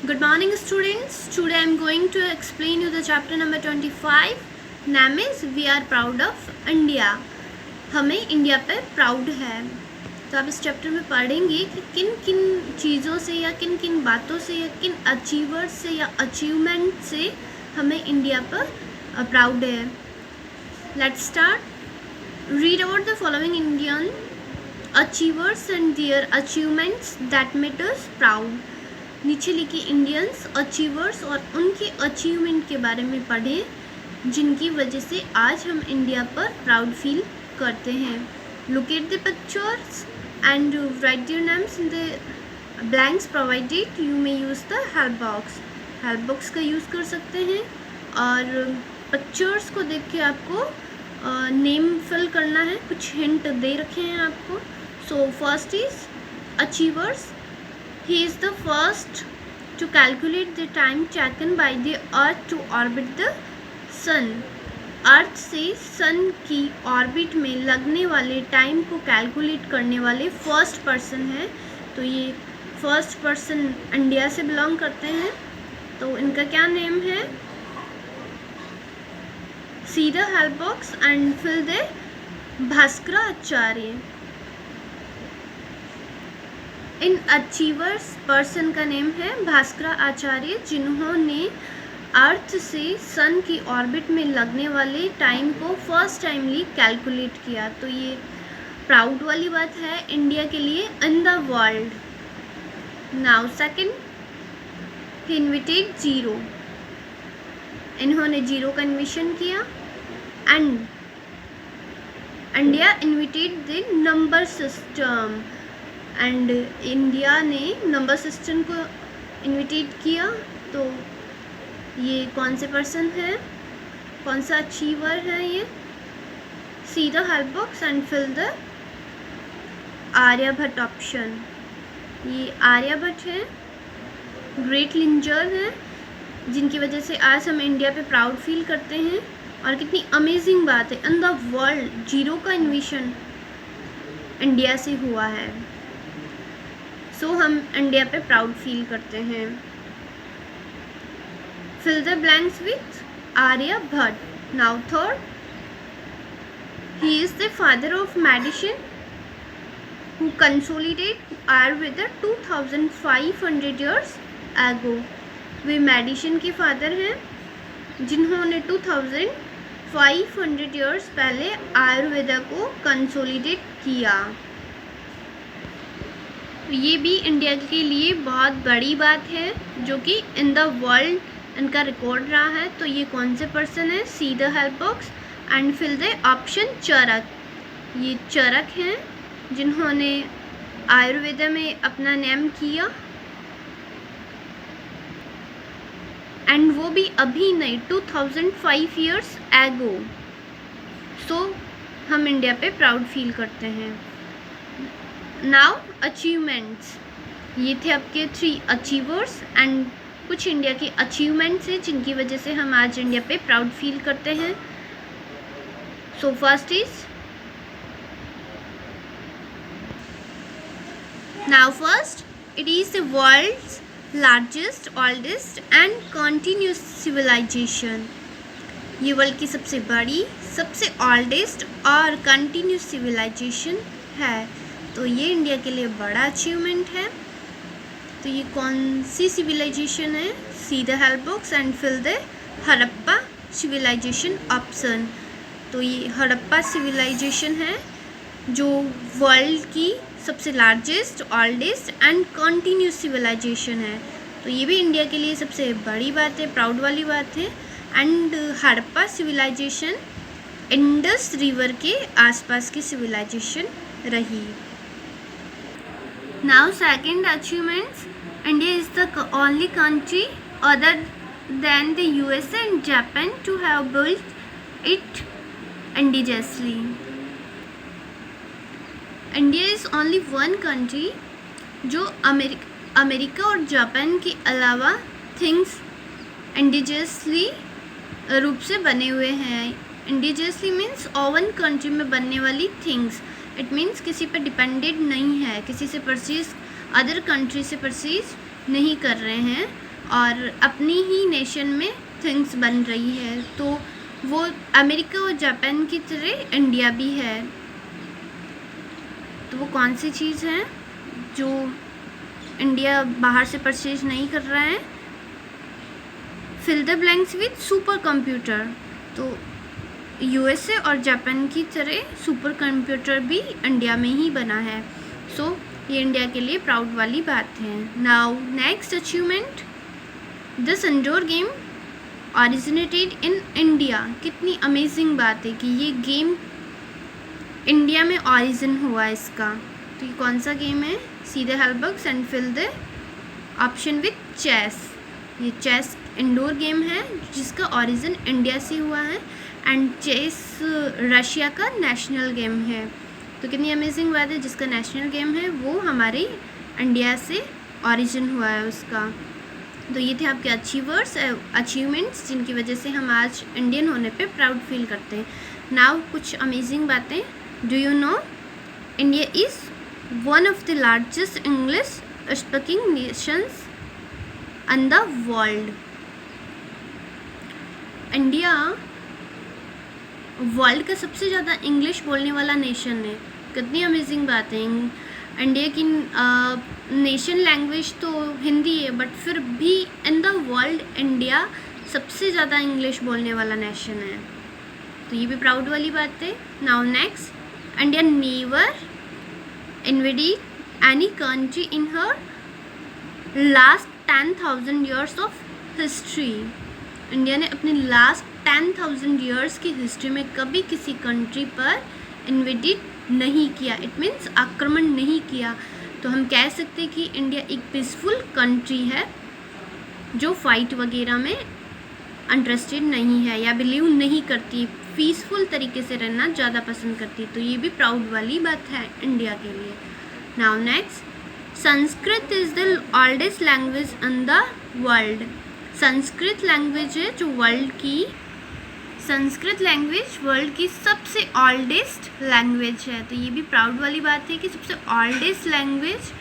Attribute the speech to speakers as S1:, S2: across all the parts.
S1: Good morning students. Today I am going to explain you the chapter number 25. Name is We are proud of India. हमें India पे proud है। तो आप इस chapter में पढ़ेंगे कि किन किन चीज़ों से या किन किन बातों से या किन अचीवर्स से या अचीवमेंट से हमें इंडिया पर प्राउड है। Let's start. Read about the following Indian achievers and their achievements that make us proud. नीचे लिखी इंडियंस अचीवर्स और उनके अचीवमेंट के बारे में पढ़ें जिनकी वजह से आज हम इंडिया पर प्राउड फील करते हैं। Look at the pictures and right their names in the blanks provided. You may use the help box. Help box का यूज़ कर सकते हैं और पिक्चर्स को देख के आपको नेम फिल करना है। कुछ हिंट दे रखे हैं आपको। सो first is achievers. He is the first to calculate the time taken by the Earth to orbit the Sun. अर्थ से सन की ऑर्बिट में लगने वाले टाइम को कैलकुलेट करने वाले फर्स्ट पर्सन हैं। तो ये फर्स्ट पर्सन इंडिया से बिलोंग करते हैं। तो इनका क्या नेम है? See the help box and fill the Bhaskaracharya. इन अचीवर्स पर्सन का नेम है भास्कराचार्य जिन्होंने अर्थ से सन की ऑर्बिट में लगने वाले टाइम को फर्स्ट टाइमली कैलकुलेट किया। तो ये प्राउड वाली बात है इंडिया के लिए इन the world. Now second, he invented zero. इन्होंने जीरो का इन्वेंशन किया। And India invented the number system. And India ने नंबर सिस्टम को इन्विटेट किया। तो ये कौन से पर्सन है, कौन सा अचीवर है ये? See the help box and fill the Aryabhatta option. ये आर्यभट्ट है, ग्रेट लिंजर है जिनकी वजह से आज हम इंडिया पे प्राउड फील करते हैं। और कितनी अमेजिंग बात है, इन द वर्ल्ड जीरो का इन्वेंशन इंडिया से हुआ है। सो हम इंडिया पे प्राउड फील करते हैं। Fill the blanks with Aryabhatta. Now third, he is the father of medicine who consolidate Ayurveda 2500 years ago. वे मेडिसिन के फादर हैं जिन्होंने 2500 ईयर्स पहले आयुर्वेदा को कंसोलिडेट किया। ये भी इंडिया के लिए बहुत बड़ी बात है जो कि इन द वर्ल्ड इनका रिकॉर्ड रहा है। तो ये कौन से पर्सन है? See the help box and fill the option Charak. ये चरक हैं जिन्होंने आयुर्वेदा में अपना नेम किया। एंड वो भी अभी नहीं, 2005 ईयर्स एगो। सो हम इंडिया पे प्राउड फील करते हैं। Now achievements. ये थे आपके 3 अचीवर्स एंड कुछ इंडिया के अचीवमेंट्स हैं जिनकी वजह से हम आज इंडिया पे प्राउड फील करते हैं। So first is, now first, it is the world's largest, oldest and continuous civilization. ये वर्ल्ड की सबसे बड़ी, सबसे ओल्डेस्ट और कंटिन्यूस सिविलाइजेशन है। तो ये इंडिया के लिए बड़ा अचीवमेंट है। तो ये कौन सी सिविलाइजेशन है? See the help box and fill the Harappa civilization option. तो ये हड़प्पा सिविलाइजेशन है जो वर्ल्ड की सबसे largest, oldest and continuous civilization है। तो ये भी इंडिया के लिए सबसे बड़ी बात है, प्राउड वाली बात है। And Harappa civilization Indus river के आसपास की सिविलाइजेशन रही। Now second achievements, India is the only country other than the USA and Japan to have built it indigenously. India is only one country जो अमेरिका और Japan के अलावा things indigenously रूप से बने हुए हैं। इंडिजियसली मीन्स ओवन कंट्री में बनने वाली थिंग्स। इट मीन्स किसी पर डिपेंडेड नहीं है, किसी से परचेज, अदर कंट्री से परचेज नहीं कर रहे हैं। और अपनी ही नेशन में थिंग्स बन रही है। तो वो अमेरिका और जापान की तरह इंडिया भी है। तो वो कौन सी चीज़ है जो इंडिया बाहर से परचेज नहीं कर रहा है? Fill the blanks with super computer. तो यूएसए और जापान की तरह सुपर कंप्यूटर भी इंडिया में ही बना है। सो ये इंडिया के लिए प्राउड वाली बात है। Now next achievement, this indoor game originated in India. कितनी अमेजिंग बात है कि ये गेम इंडिया में ऑरिजिन हुआ इसका। तो ये कौन सा गेम है? See the help box and fill the option with chess. ये चेस इंडोर गेम है जिसका ऑरिजिन इंडिया से हुआ है एंड चेस रशिया का नेशनल गेम है। तो कितनी अमेजिंग बात है, जिसका नेशनल गेम है वो हमारे इंडिया से ऑरिजिन हुआ है उसका। तो ये थे आपके अचीवमेंट्स जिनकी वजह से हम आज इंडियन होने पे प्राउड फील करते हैं। नाउ कुछ अमेजिंग बातें। Do you know India is one of the largest English speaking Nations in the world. India world का सबसे ज़्यादा इंग्लिश बोलने वाला नेशन है। कितनी अमेजिंग बात है। इंडिया की नेशन लैंग्वेज तो हिंदी है, बट फिर भी इन द वर्ल्ड इंडिया सबसे ज़्यादा इंग्लिश बोलने वाला नेशन है। तो ये भी प्राउड वाली बात है। Now next, India never invaded any country in her last 10,000 years of history. India ने अपने लास्ट 10,000 ईयर्स की हिस्ट्री में कभी किसी कंट्री पर इन्वेडेड नहीं किया। इट मीन्स आक्रमण नहीं किया। तो हम कह सकते हैं कि इंडिया एक पीसफुल कंट्री है जो फाइट वगैरह में इंटरेस्टेड नहीं है या बिलीव नहीं करती, पीसफुल तरीके से रहना ज़्यादा पसंद करती। तो ये भी प्राउड वाली बात है इंडिया के लिए। Now next, Sanskrit is the oldest language in the world. Sanskrit language है जो संस्कृत लैंग्वेज वर्ल्ड की सबसे ओल्डेस्ट लैंग्वेज है। तो ये भी प्राउड वाली बात है कि सबसे ओल्डेस्ट लैंग्वेज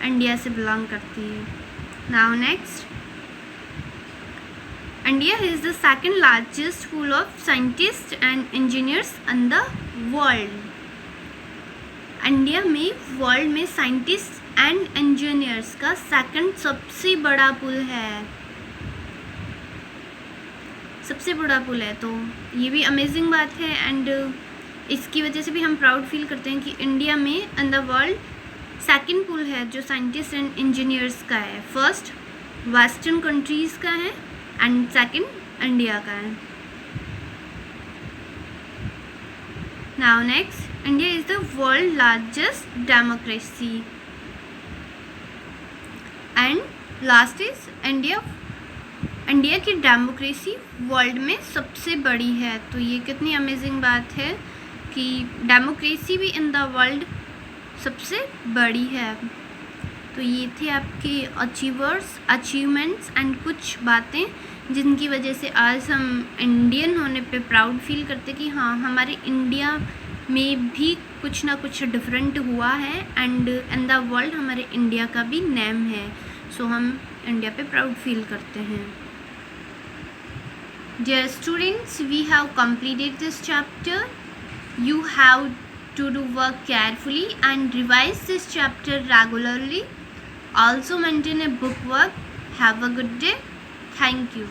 S1: इंडिया से बिलोंग करती है। Now next, India is the second largest pool of scientist and engineers in the world. India में वर्ल्ड में साइंटिस्ट एंड इंजीनियर्स का सेकंड सबसे बड़ा पूल है, सबसे बड़ा पुल है। तो ये भी अमेजिंग बात है एंड इसकी वजह से भी हम प्राउड फील करते हैं कि इंडिया में इन द वर्ल्ड सेकंड पुल है जो साइंटिस्ट एंड इंजीनियर्स का है। फर्स्ट वेस्टर्न कंट्रीज़ का है एंड सेकंड इंडिया का है। Now next, India is the world largest democracy and last is India की डेमोक्रेसी वर्ल्ड में सबसे बड़ी है। तो ये कितनी अमेजिंग बात है कि डेमोक्रेसी भी इन द वर्ल्ड सबसे बड़ी है। तो ये थे आपके अचीवमेंट्स एंड कुछ बातें जिनकी वजह से आज हम इंडियन होने पे प्राउड फील करते कि हाँ, हमारे इंडिया में भी कुछ ना कुछ डिफरेंट हुआ है एंड इन द वर्ल्ड हमारे इंडिया का भी नेम है। सो हम इंडिया पे प्राउड फील करते हैं। Dear students, we have completed this chapter. You have to do work carefully and revise this chapter regularly. Also maintain a book work. Have a good day. Thank you.